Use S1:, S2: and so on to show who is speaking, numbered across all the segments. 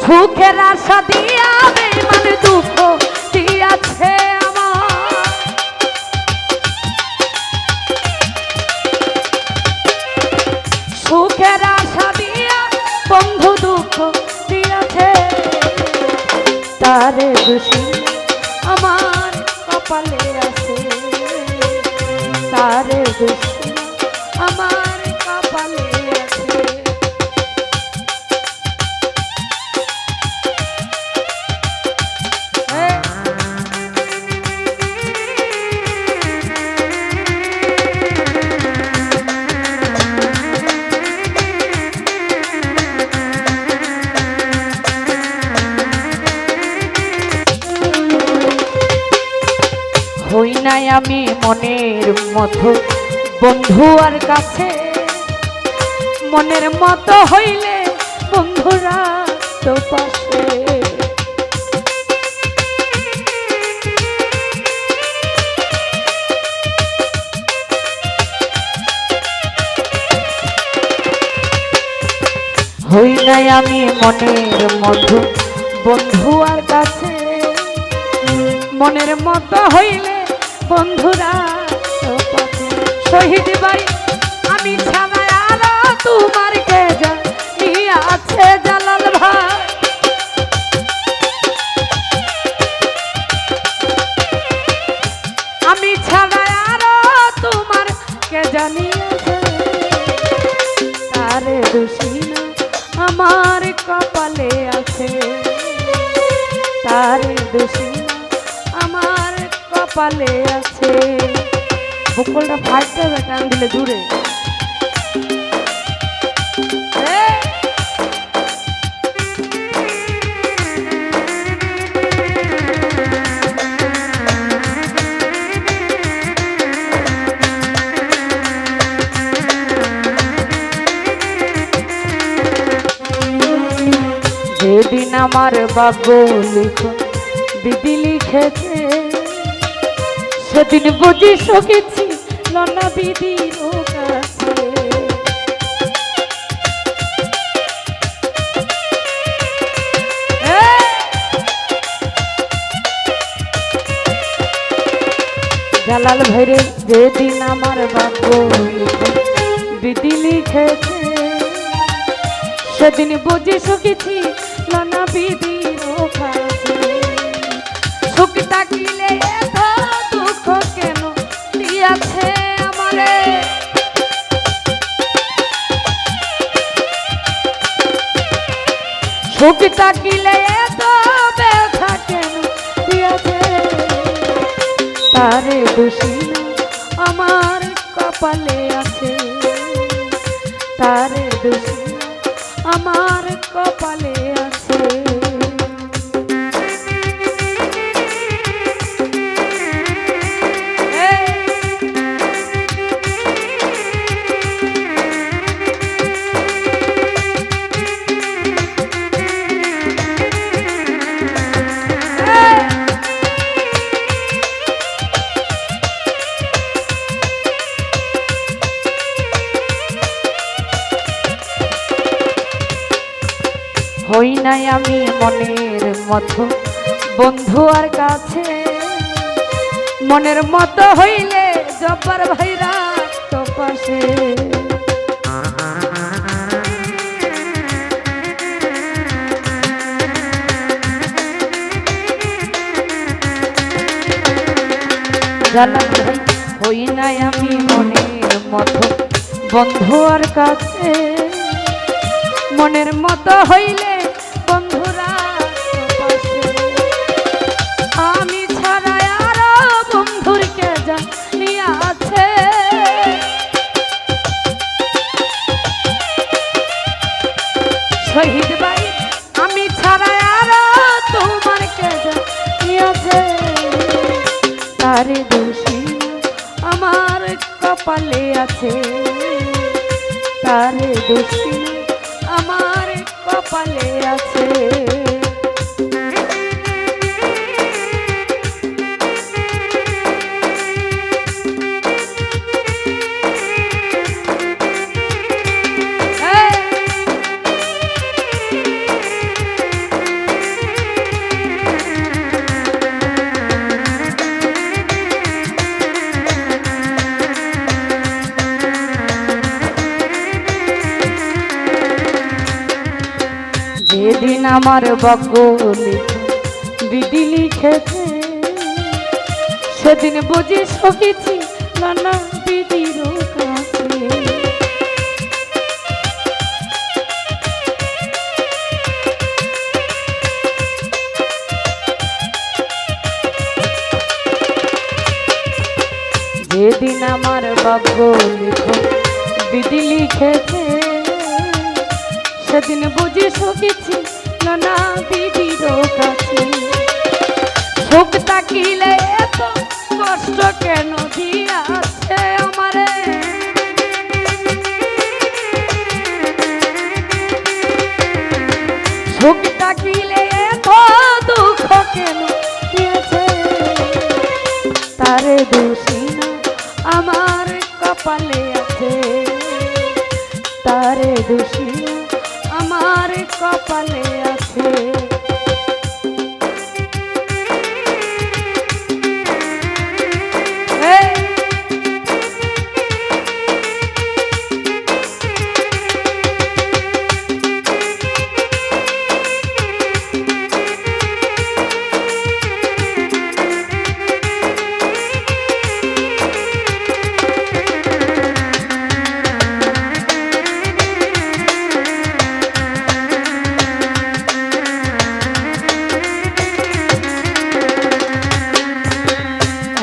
S1: সুখের আশা দিয়া বেঈমান দুঃখ দিয়াছে আমার। সুখের আশা দিয়া বন্ধু দুঃখ দিয়াছে, তারে দোষী আমার কপালে আছে, তারে দোষী আমার কপালে আছে। হই নাই আমি মনের মতো বন্ধু আর কাছে, মনের মতো হইলে বন্ধুরা তো পাশে। হই নাই আমি মনের মতো বন্ধু আর কাছে, মনের মতো হইলে বন্ধুরা তো পাশে। শহীদ ভাই আমি ছাড়া আর তোমার কে জানি আছে, জালাল ভাই আমি ছাড়া আর তোমার কে জানি আছে, তারে দোষী না আমার কপালে আছে, তারে দোষী আমার কপালে আছে। বকুলটা ফাইটটা টান দিলে দূরে যেদিন আমার বাবু লিখন দিদি লিখেছে, সেদিন বুঝি সকেছি লনা বিদির কাছে। জালাল ভাইরে যেদিন আমার বাবু দিদি লিখেছে, সেদিন বুঝি সকেছি লনা বিদির কাছে। সুখ তাকিলে এত দুঃখ কেন দিয়াছে আমারে, সুখ তাকিলে এত ব্যথা কেন দিয়াছে, তারে দোষী আমার কপালে আছে, তারে দোষী আমার কপালে আছে। হই নাই আমি মনের মতো বন্ধু আর কাছে, মনের মতো হইলে জব্বার ভাইরা তো পাশে। জালাল ভাই হই নাই আমি মনের মতো বন্ধু আর কাছে, মনের মতো হইলে বন্ধুরা পাশে। আমি ছাড়া আর বন্ধুর কে জানি আছে, শহীদ ভাই আমি ছাড়া আর তোমার কে জানি আছে, তারে দোষী আমার কপালে আছে, তারে দোষী আমার কপালে আছে। যেদিন আমার ভাগ্য বিধি লিখেছে সেদিন বুঝি সহিছি নানা বিধির কাছে। যেদিন আমার ভাগ্য বিধি লিখেছে সেদিন বুঝি সখিছি নানা বিধির কাছে। সুখ তাকিলে এত কষ্ট কেন দিয়াছে আমারে, সুখ তাকিলে এত দুঃখ কেন দিয়েছে, তারে দোষী না আমার কপালে আছে, তারে দোষী না আমার কপালে আছে।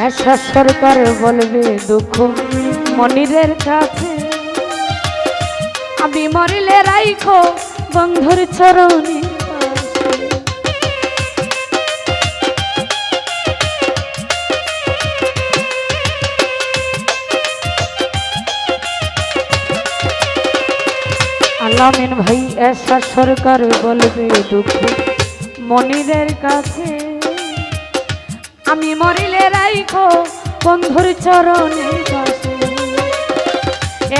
S1: আশা সরকার বলবে দুঃখ মনিরের কাছে, আমি মরিলে রাইখো বন্ধুর চরণে। আলামিন ভাই আশা সরকার বলবে দুঃখ মনিরের কাছে, আমি মরিলে রাইখো বন্ধুর চরণের পাশে।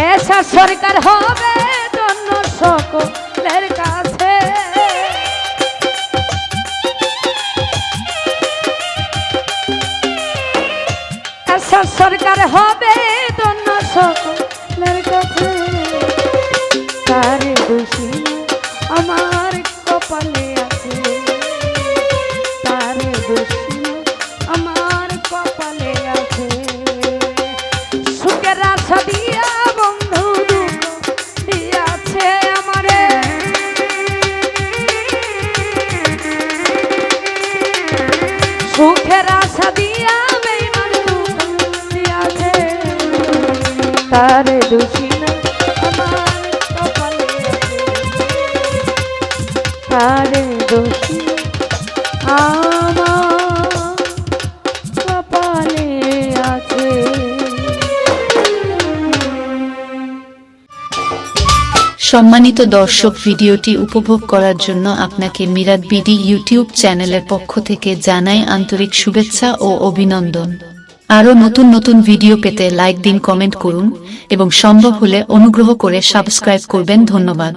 S1: এসা সরকার হবে জন্য সকলের কাছে, এসা সরকার হবে জন্য সকলের কাছে। তারে দোষী আমার কপালে আছে, তারে দোষী আমার কপালে আছে। সুখের আশা দিয়া বন্ধু দুঃখ দিয়াছে আমারে, সুখের আশা দিয়া বেঈমান দুঃখ দিয়াছে, তারে দোষী না আমার কপালে আছে, তারে দোষী আমার কপালে আছে।
S2: সম্মানিত দর্শক, ভিডিওটি উপভোগ করার জন্য আপনাকে মিরাত বিডি ইউটিউব চ্যানেলের পক্ষ থেকে জানাই আন্তরিক শুভেচ্ছা ও অভিনন্দন। আরও নতুন নতুন ভিডিও পেতে লাইক দিন, কমেন্ট করুন এবং সম্ভব হলে অনুগ্রহ করে সাবস্ক্রাইব করবেন। ধন্যবাদ।